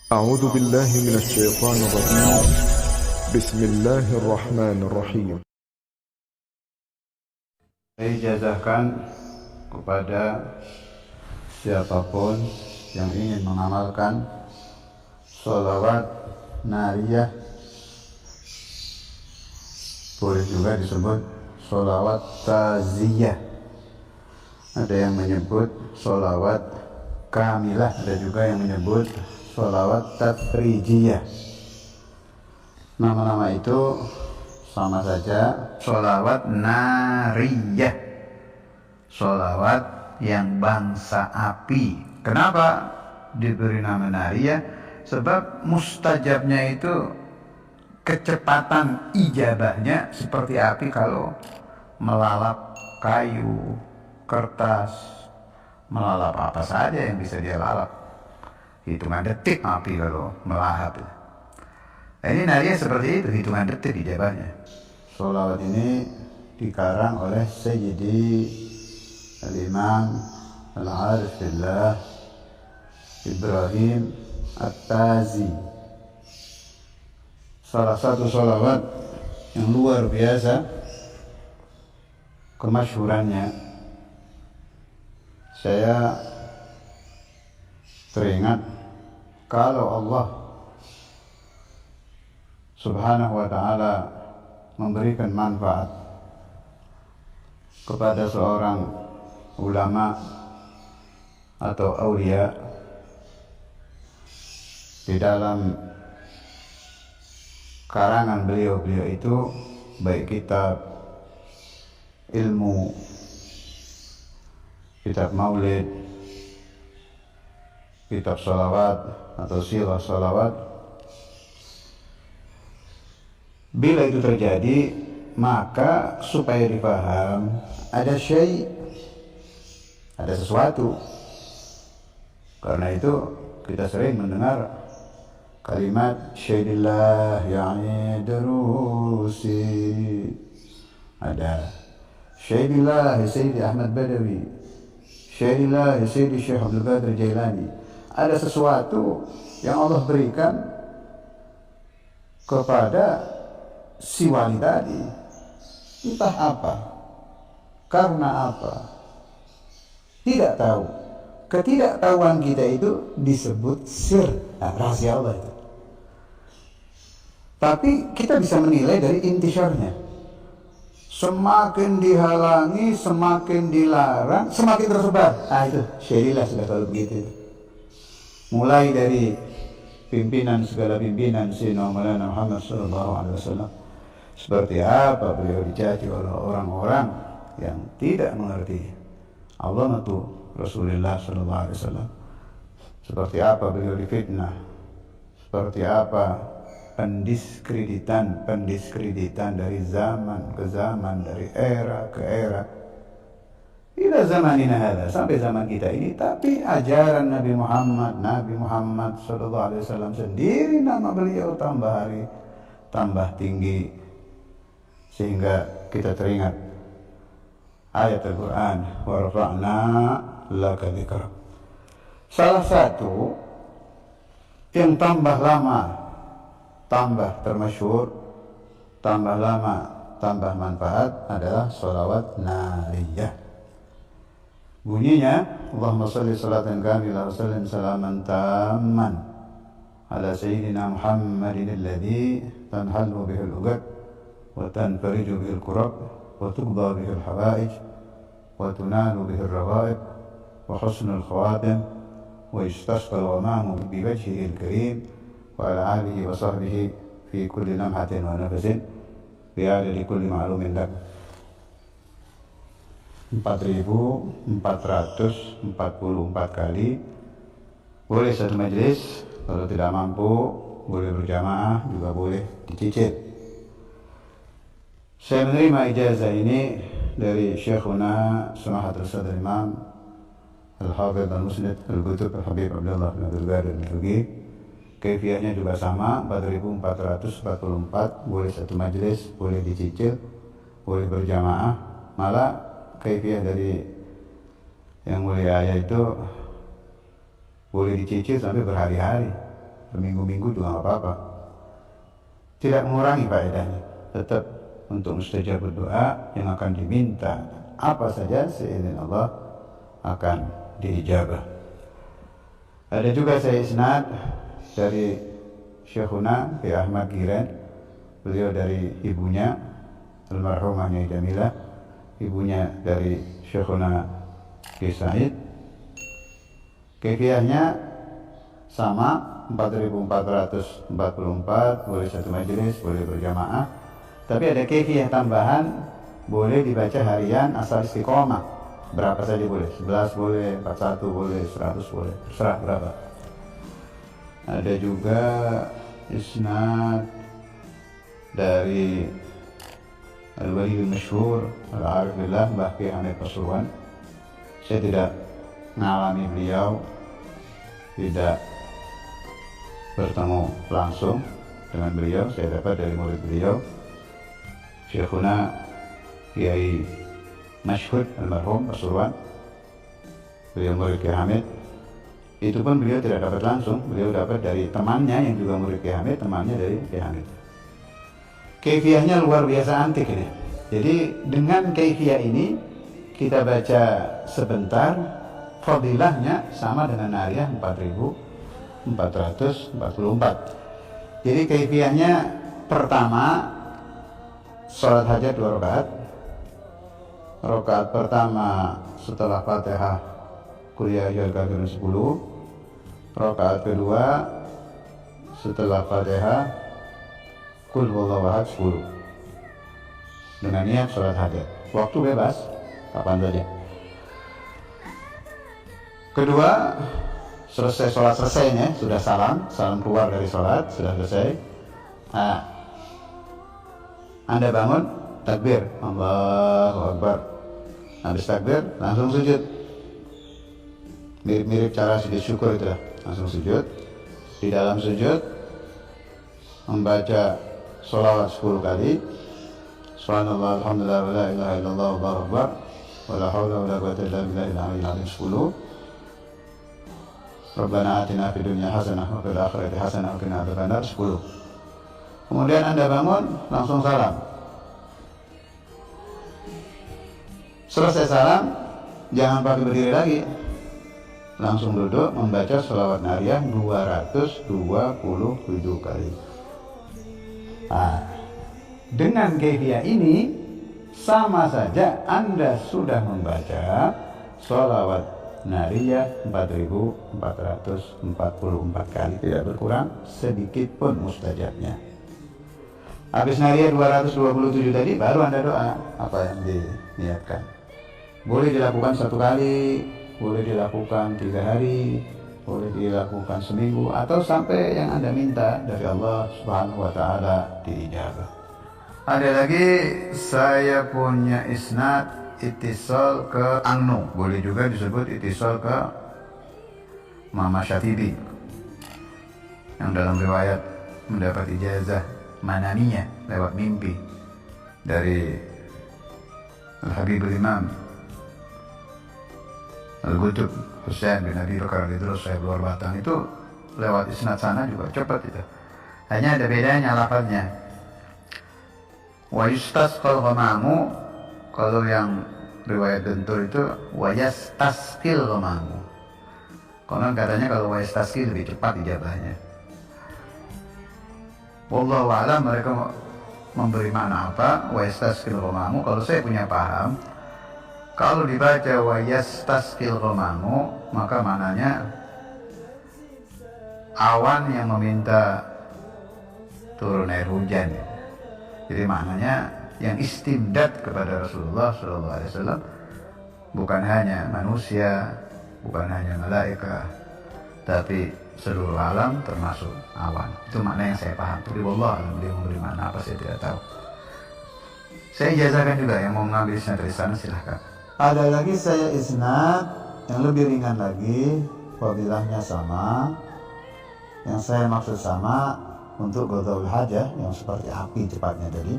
أعوذ بالله من الشيطان الرجيم. بسم الله الرحمن الرحيم. Saya ijazahkan kepada siapapun yang ingin mengamalkan sholawat nariyah, boleh juga disebut sholawat taziyah. Ada yang menyebut sholawat kamilah, ada juga yang menyebut sholawat tafrijiyah. Nama-nama itu sama saja, sholawat nariyah, sholawat yang bangsa api. Kenapa diberi nama nariyah? Sebab mustajabnya itu kecepatan ijabahnya seperti api kalau melalap kayu, kertas, melalap apa saja yang bisa dia lalap. Hitungan detik api kalau melahap. Ini nariyah seperti itu, hitungan detik ijabahnya. Sholawat ini dikarang oleh Sayyidi Al-Imam Al-Arif Billah Ibrahim At-Tazi. Salah satu sholawat yang luar biasa kemasyhurannya. Saya teringat kalau Allah Subhanahu wa ta'ala memberikan manfaat kepada seorang ulama atau aulia di dalam karangan beliau itu, baik kitab ilmu, kitab maulid, kitab sholawat atau sirah sholawat. Bila itu terjadi, maka supaya dipaham ada ada sesuatu. Karena itu kita sering mendengar kalimat syaidillah ya'ni darusi. Ada syaidillah Sayyidi Ahmad Badawi, syaidillah Sayyidi Syekh Abdul Qadir Jailani. Ada sesuatu yang Allah berikan kepada si wali tadi, entah apa, karena apa, tidak tahu. Ketidaktahuan kita itu disebut sir, rahasia Allah itu. Tapi kita bisa menilai dari intisyarnya. Semakin dihalangi, semakin dilarang, semakin tersebar. Itu syarilah sudah kalau begitu. Mulai dari pimpinan, segala pimpinan Sayyidina Maulana Muhammad SAW. Seperti apa beliau dicaci oleh orang-orang yang tidak mengerti Allah itu Rasulullah SAW. Seperti apa beliau difitnah, seperti apa pendiskreditan dari zaman ke zaman, dari era ke era, ila zamanina hadza, sampai zaman kita ini. Tapi ajaran Nabi Muhammad SAW sendiri, nama beliau tambah hari tambah tinggi, sehingga kita teringat ayat Al-Quran, wa rafa'na laka dzikrak. Salah satu yang tambah lama tambah termasyhur, tambah lama tambah manfaat adalah sholawat nariyah. Bunyinya, Allahumma shalli salatan kamilah wa sallim salaman tamman ala sayyidina Muhammadin alladhi tanhallu bihil uqad wa tanfariju bihil kurab wa tuqda bihil hawaij wa tunalu bihil rawaib wa husnul khawatim wa istasqal ghamamu biwajhihil karim wa ala alihi wa sahbihi fi kulli lamhatin wa nafasin bi adadi kulli ma'lumin lak. 4.444 kali. Boleh satu majelis, kalau tidak mampu boleh berjamaah, juga boleh dicicil. Saya menerima ijazah ini dari Syekhuna Samahatul Sadr Imam Al-Hafidh Al-Musnid Al-Qutub Al-Habib Abdullah bin Abdul Qadir Al-Fuqih. Kaifiahnya juga sama, 4.444. Boleh satu majelis, boleh dicicil, boleh berjamaah. Malah kaifiah dari Yang Mulia Ayah itu boleh dicicil sampai berhari-hari. berminggu-minggu juga nggak apa-apa, tidak mengurangi faedahnya. Tetap untuk mustajab berdoa yang akan diminta apa saja seizin Allah akan diijabah. Ada juga saya isnad dari Syekhuna Ki Ahmad Giren, beliau dari ibunya almarhumah Nyai Jamilah, ibunya dari Syekhuna Ki Said. Kefiahnya sama, 4444, boleh satu majelis, boleh berjamaah. Tapi ada kefiah tambahan, boleh dibaca harian asal istiqomah, berapa saja boleh, 11 boleh, 41 boleh, 100 boleh, terserah berapa. Ada juga isnad dari Al-Wali Masyhur Al-Arif Billah Mbah Ki Hamid Pasuruan. Saya tidak mengalami beliau, tidak bertemu langsung dengan beliau, saya dapat dari murid beliau Syekhuna Kiai Masyhur almarhum Pasuruan, beliau murid Ki Hamid. Itu pun beliau tidak dapat langsung, beliau dapat dari temannya yang juga murid Ki Hamid, temannya dari Ki Hamid. Kefiahnya luar biasa antik ini. Jadi dengan kefiah ini kita baca sebentar, fadilahnya sama dengan nariyah 4444. Jadi kefiahnya pertama, sholat hajat 2 rakaat. Rakaat pertama setelah Fatihah Qul ya ayyuhal kafirun 10. Rakaat kedua setelah Fatihah Qul huwallahu ahad 10. Dengan niat sholat hajat. Waktu bebas, kapan saja. Kedua, selesai sholat selesainya, sudah salam keluar dari sholat, sudah selesai. Nah, Anda bangun, takbir, Allahu Akbar. Habis takbir, langsung sujud. Mirip-mirip cara sujud syukur itu lah. Langsung sujud. Di dalam sujud, membaca sholawat 10 kali. Subhanallah, alhamdulillah, wa la ilaha illallah, Allahu Akbar, wa la hawla wa la quwwata illa billahil aliyyil azim 10. Rabbana atina fid dunya hasanah wa fil akhirati hasanah wa qina adzabannar 10. Kemudian Anda bangun, langsung salam. Selesai salam, jangan pakai berdiri lagi. Langsung duduk membaca sholawat nariyah 227 kali. Nah, dengan kefiah ini sama saja Anda sudah membaca sholawat nariyah 4444 kali, tidak berkurang sedikit pun mustajabnya. Habis nariyah 227 tadi baru Anda doa apa yang diniatkan. Boleh dilakukan 1 kali, boleh dilakukan 3 hari, boleh dilakukan seminggu, atau sampai yang Anda minta dari Allah Subhanahu wa Ta'ala diijabah. Ada lagi, saya punya isnad ittisal ke Angnu, boleh juga disebut ittisal ke Mama Syatibi, yang dalam riwayat mendapat ijazah manamiyah lewat mimpi dari Al-Habibul Imam Al-Qutub Husain bin Abi Bakar Idrus Sahib Luar Batang. Itu lewat isnad sana juga cepat itu, hanya ada bedanya lafaznya. Wa yustasqal ghamamu, kalau yang riwayat Guntur itu wa yastasqil ghamamu. Konon katanya kalau wa yastasqil lebih cepat ijabahnya. Wallahu a'lam mereka memberi makna apa wa yastasqil ghamamu. Kalau saya punya paham, kalau dibaca wa yastasqil ghamamu, maka maknanya awan yang meminta turun air hujan. Jadi maknanya yang istimdad kepada Rasulullah SAW bukan hanya manusia, bukan hanya malaikat, tapi seluruh alam termasuk awan. Itu makna yang saya paham. Tapi wallah dia memberi makna apa saya tidak tahu. Saya ijazahkan juga, yang mau mengambil isnad dari sana silahkan. Ada lagi saya isnad yang lebih ringan lagi, fadilahnya sama. Yang saya maksud sama untuk qadhaul hajah yang seperti api cepatnya tadi.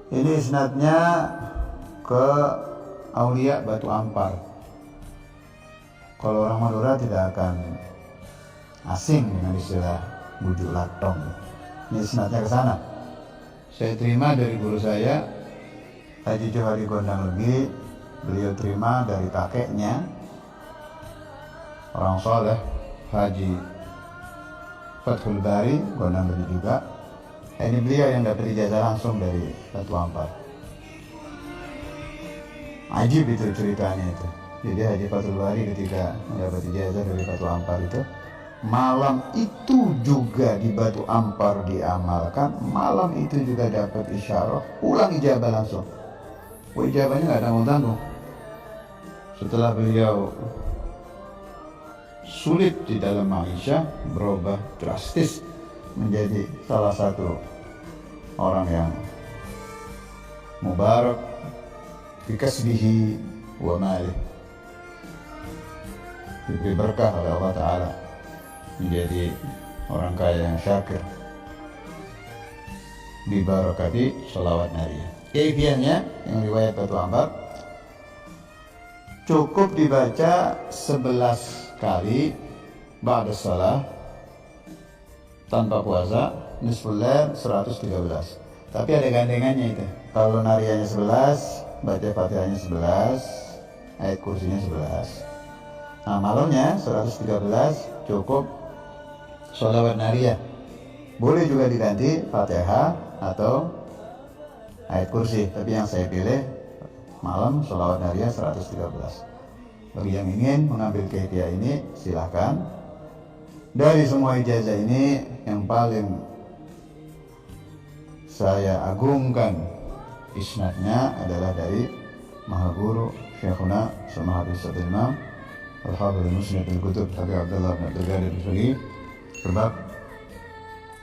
Ini isnadnya ke Aulia Batu Ampar. Kalau orang Madura tidak akan asing dengan istilah bujuk latong. Ini isnadnya ke sana. Saya terima dari guru saya Haji Johari Gondang Legi. Beliau terima dari kakeknya orang soleh Haji Fathul Bari Gondang Legi juga. Ini beliau yang dapat ijazah langsung dari Batu Ampar. Ajib itu ceritanya itu. Jadi Haji Fathul Bari ketika mendapat ijazah dari Batu Ampar itu, malam itu juga di Batu Ampar diamalkan, malam itu juga dapat isyarah, pulang ijabah langsung. Ijabahnya nggak tanggung-tanggung. Setelah beliau sulit di dalam maisha, berubah drastis menjadi salah satu orang yang mubarak bikasbihi wa malih, diberi berkah oleh Allah Ta'ala, menjadi orang kaya yang syakir, bibarakati sholawat nariyah. Kaifiahnya yang riwayat Batu Ampar cukup dibaca 11 kali ba'da shalah tanpa puasa, nisful lail 113. Tapi ada gandengannya itu. Kalau nariyahnya 11, baca Fatihahnya 11, ayat kursinya 11. Nah, malamnya 113 cukup sholawat nariyah. Boleh juga diganti Fatihah atau ayat kursi, tapi yang saya pilih malam sholawat nariyah 113. Bagi yang ingin mengambil kaifiah ini silahkan. Dari semua ijazah ini yang paling saya agungkan isnadnya adalah dari Mahaguru Syekhuna Samahat Ustadz Imam Al-Hafidh Musnad Al-Kutub Habib Abdullah bin Abdul Ghadir Al-Faqih. Sebab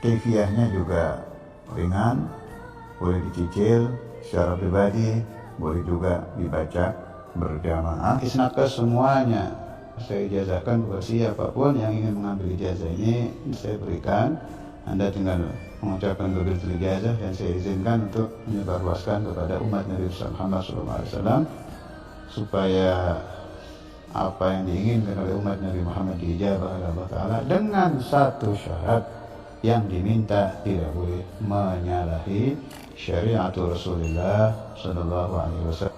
kaifiahnya juga ringan, boleh dicicil secara pribadi, boleh juga dibaca berjamaah. Isnad semuanya saya ijazahkan buat siapapun yang ingin mengambil ijazah ini, saya berikan. Anda tinggal mengucapkan qabilul ijazah dan saya izinkan untuk menyebarluaskan kepada umat Nabi Muhammad SAW supaya apa yang diinginkan oleh umat Nabi Muhammad diijabah oleh Allah Ta'ala, dengan satu syarat yang diminta tidak boleh menyalahi syariat Rasulullah SAW.